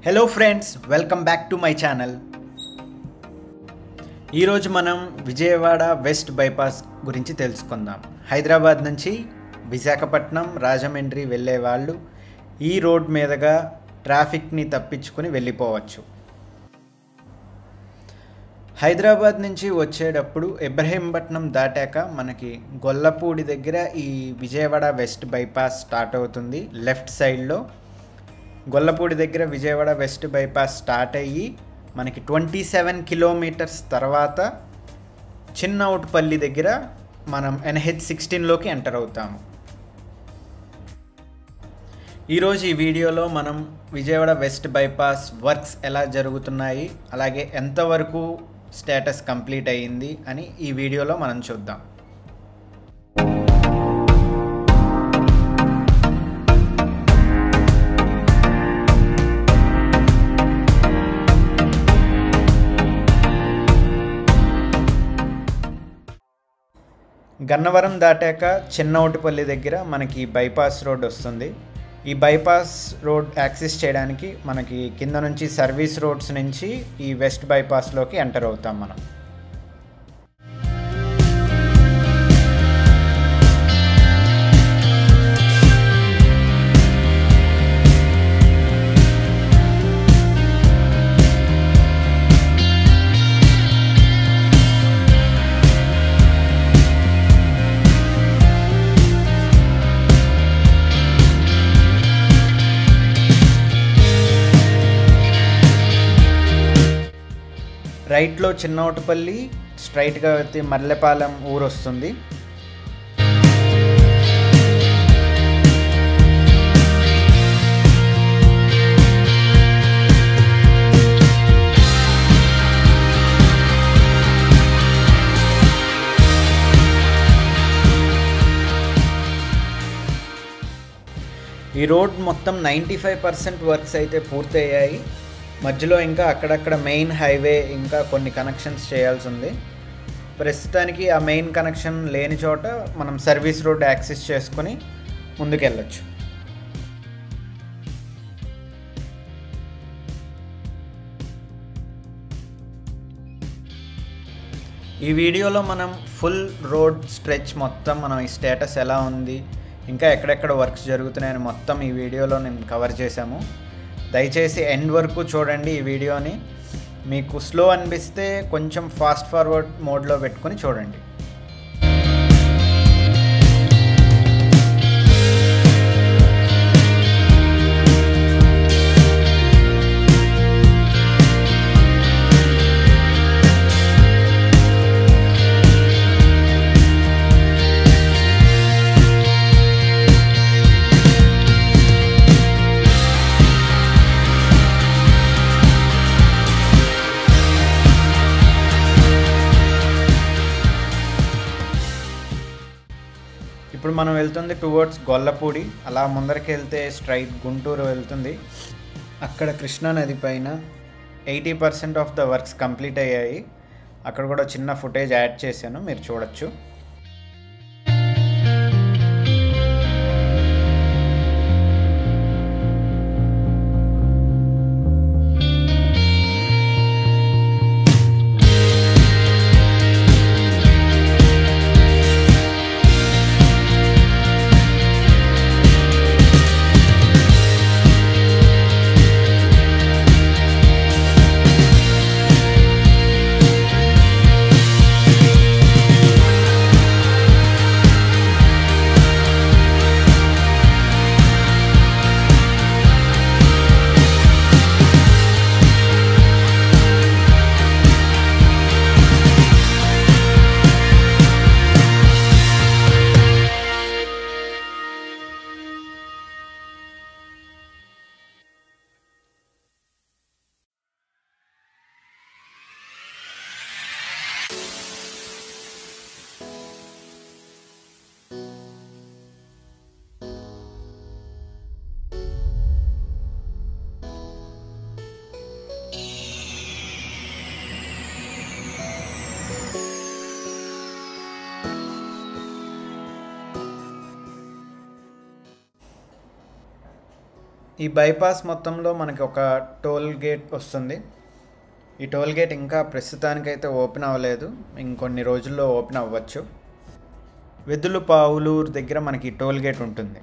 Hello friends, welcome back to my channel. ఈరోజు మనం Vijayawada west bypass గురించి తెలుసుకుందాం. హైదరాబాద్ నుంచి విశాఖపట్నం, రాజమండ్రి వెళ్ళే వాళ్ళు ఈ రోడ్ మీదుగా ట్రాఫిక్ని తప్పించుకొని వెళ్ళిపోవచ్చు. హైదరాబాద్ నుంచి వచ్చేటప్పుడు ఇబ్రహీంపట్నం దాటాక మనకి గొల్లపూడి దగ్గర ఈ విజయవాడ వెస్ట్ బైపాస్ స్టార్ట్ అవుతుంది. లెఫ్ట్ సైడ్లో గొల్లపూడి దగ్గర విజయవాడ వెస్ట్ బైపాస్ స్టార్ట్ అయ్యి మనకి 27 కిలోమీటర్స్ తర్వాత చిన్నౌట్పల్లి దగ్గర మనం NH16లోకి ఎంటర్ అవుతాము. ఈరోజు ఈ వీడియోలో మనం విజయవాడ వెస్ట్ బైపాస్ వర్క్స్ ఎలా జరుగుతున్నాయి, అలాగే ఎంతవరకు స్టేటస్ కంప్లీట్ అయ్యింది అని ఈ వీడియోలో మనం చూద్దాం. గన్నవరం దాటాక చిన్నౌటిపల్లి దగ్గర మనకి బైపాస్ రోడ్ వస్తుంది. ఈ బైపాస్ రోడ్ యాక్సెస్ చేయడానికి మనకి కింద నుంచి సర్వీస్ రోడ్స్ నుంచి ఈ వెస్ట్ బైపాస్లోకి ఎంటర్ అవుతాం మనం. రైట్లో చిన్నౌటిపల్లి, స్ట్రైట్గా వెళ్తే మర్లెపాలెం ఊరు వస్తుంది. ఈ రోడ్ మొత్తం 95% వర్క్స్ అయితే పూర్తయ్యాయి. మధ్యలో ఇంకా అక్కడక్కడ మెయిన్ హైవే ఇంకా కొన్ని కనెక్షన్స్ చేయాల్సి ఉంది. ప్రస్తుతానికి ఆ మెయిన్ కనెక్షన్ లేని చోట మనం సర్వీస్ రోడ్ యాక్సెస్ చేసుకొని ముందుకెళ్ళచ్చు. ఈ వీడియోలో మనం ఫుల్ రోడ్ స్ట్రెచ్ మొత్తం మనం ఈ స్టేటస్ ఎలా ఉంది, ఇంకా ఎక్కడెక్కడ వర్క్స్ జరుగుతున్నాయని మొత్తం ఈ వీడియోలో నేను కవర్ చేశాము. దయచేసి ఎండ్ వరకు చూడండి ఈ వీడియోని. మీకు స్లో అనిపిస్తే కొంచెం ఫాస్ట్ ఫార్వర్డ్ మోడ్లో పెట్టుకొని చూడండి. ఇప్పుడు మనం వెళ్తుంది టువర్డ్స్ గొల్లపూడి. అలా ముందరికి వెళ్తే స్ట్రైట్ గుంటూరు వెళ్తుంది. అక్కడ కృష్ణా నది పైన 80% ఆఫ్ ద వర్క్స్ కంప్లీట్ అయ్యాయి. అక్కడ కూడా చిన్న ఫుటేజ్ యాడ్ చేశాను, మీరు చూడొచ్చు. ఈ బైపాస్ మొత్తంలో మనకి ఒక టోల్ గేట్ వస్తుంది. ఈ టోల్ గేట్ ఇంకా ప్రస్తుతానికైతే ఓపెన్ అవ్వలేదు, ఇంకొన్ని రోజుల్లో ఓపెన్ అవ్వచ్చు. వెదులుపావులూరు దగ్గర మనకి టోల్ గేట్ ఉంటుంది.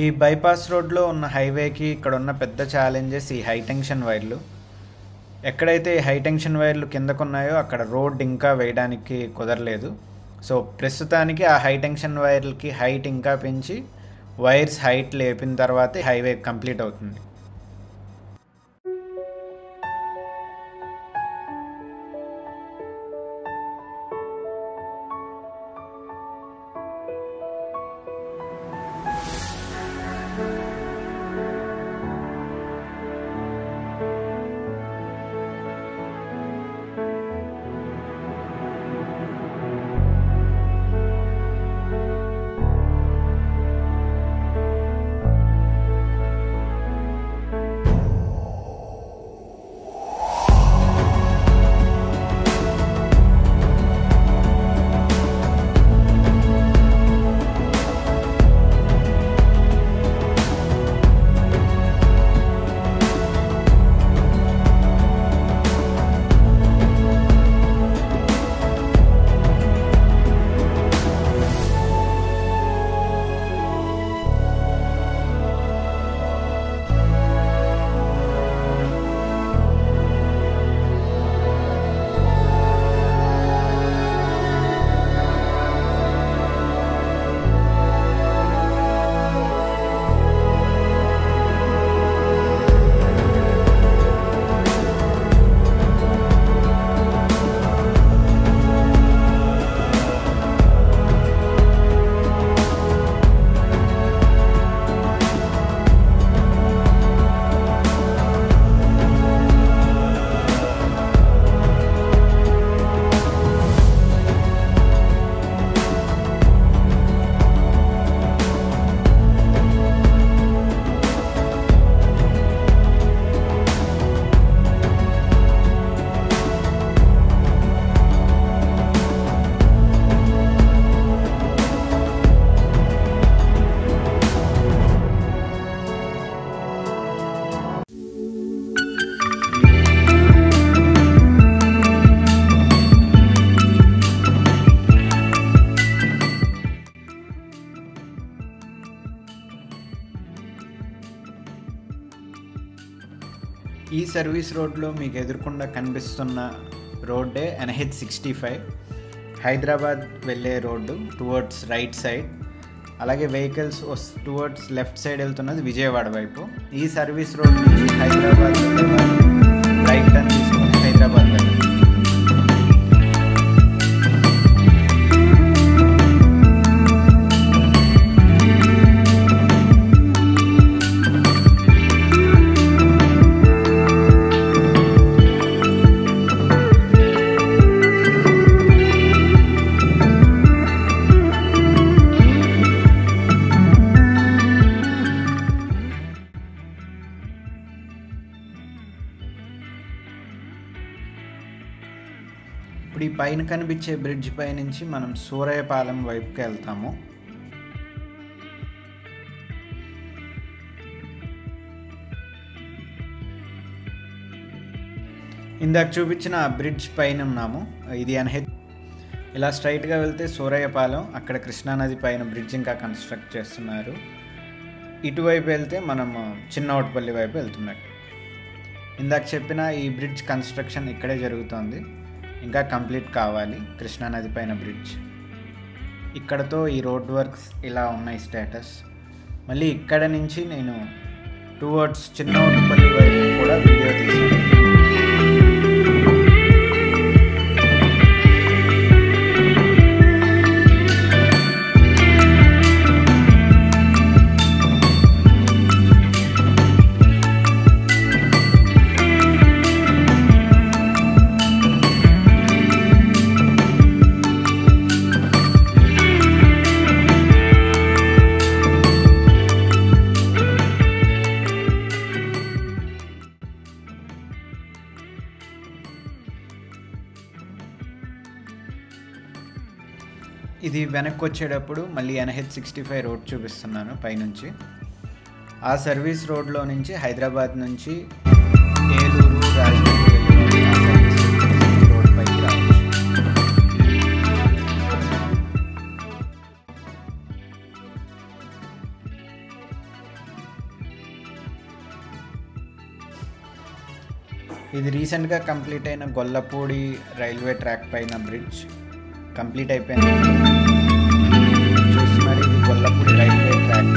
ఈ బైపాస్ రోడ్లో ఉన్న హైవేకి ఇక్కడ ఉన్న పెద్ద ఛాలెంజెస్ ఈ హై టెన్షన్ వైర్లు. ఎక్కడైతే ఈ హై టెన్షన్ వైర్లు కిందకున్నాయో అక్కడ రోడ్ ఇంకా వేయడానికి కుదరలేదు. సో ప్రస్తుతానికి ఆ హై టెన్షన్ వైర్లకి హైట్ ఇంకా పెంచి వైర్స్ హైట్ లేపిన తర్వాతే హైవే కంప్లీట్ అవుతుంది. ఈ సర్వీస్ రోడ్లో మీకు ఎదురుకుండా కనిపిస్తున్న రోడ్డే NH65 హైదరాబాద్ వెళ్ళే రోడ్డు టువర్డ్స్ రైట్ సైడ్. అలాగే వెహికల్స్ టువర్డ్స్ లెఫ్ట్ సైడ్ వెళ్తున్నది విజయవాడ వైపు. ఈ సర్వీస్ రోడ్ నుంచి హైదరాబాద్ రైట్ టర్న్ తీసుకుని హైదరాబాద్ వెళ్ళాలి. ఇప్పుడు ఈ పైన కనిపించే బ్రిడ్జ్ పై నుంచి మనం సూరయ్యపాలెం వైపుకి వెళ్తాము. ఇందాక చూపించిన ఆ బ్రిడ్జ్ పైన ఉన్నాము. ఇది ఎన్హెచ్. ఇలా స్ట్రైట్గా వెళ్తే సూరయ్యపాలెం, అక్కడ కృష్ణానది పైన బ్రిడ్జ్ ఇంకా కన్స్ట్రక్ట్ చేస్తున్నారు. ఇటువైపు వెళ్తే మనం చిన్నోటపల్లి వైపు వెళ్తున్నట్టు. ఇందాక చెప్పిన ఈ బ్రిడ్జ్ కన్స్ట్రక్షన్ ఇక్కడే జరుగుతోంది, ఇంకా కంప్లీట్ కావాలి. కృష్ణానది పైన బ్రిడ్జ్. ఇక్కడతో ఈ రోడ్ వర్క్స్ ఇలా ఉన్నాయి స్టేటస్. మళ్ళీ ఇక్కడ నుంచి నేను టువర్డ్స్ చిన్నోటపల్లి వైపు కూడా వీడియో తీసాను. ఇది వెనక్కి వచ్చేటప్పుడు మళ్ళీ NH65 రోడ్ చూపిస్తున్నాను పైనుంచి. ఆ సర్వీస్ రోడ్లో నుంచి హైదరాబాద్ నుంచి ఏలూరు, రాజమండ్రి రోడ్ పైకి రావచ్చు. ఇది రీసెంట్గా కంప్లీట్ అయిన గొల్లపూడి రైల్వే ట్రాక్ పైన బ్రిడ్జ్ కంప్లీట్ అయిపోయింది. చూస్తున్నారు, ఇది గొల్లపూడి రైల్వే ట్రాక్.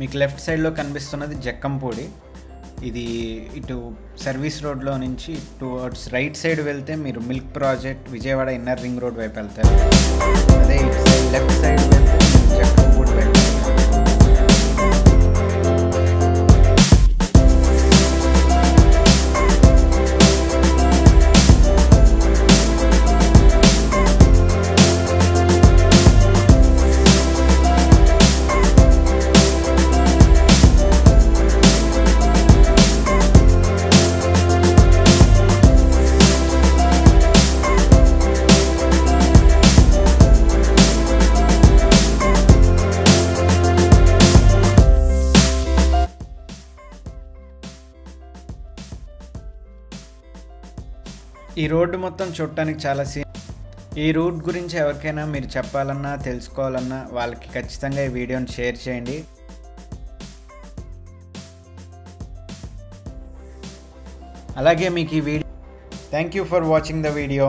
మీకు లెఫ్ట్ సైడ్లో కనిపిస్తున్నది జక్కంపూడి. ఇది ఇటు సర్వీస్ రోడ్లో నుంచి టువర్డ్స్ రైట్ సైడ్ వెళ్తే మీరు milk project, Vijayawada inner ring road వైపు వెళ్తారు. అదే ఇటు సైడ్ లెఫ్ట్ సైడ్ వెళ్తే జక్కంపూడి వైపు. ఈ రోడ్డు మొత్తం చూడటానికి చాలా ఈ రూట్ గురించి ఎవరికైనా మీరు చెప్పాలన్నా తెలుసుకోవాలన్నా వాళ్ళకి ఖచ్చితంగా ఈ వీడియోని షేర్ చేయండి. అలాగే మీకు ఈ video thank you for watching the video.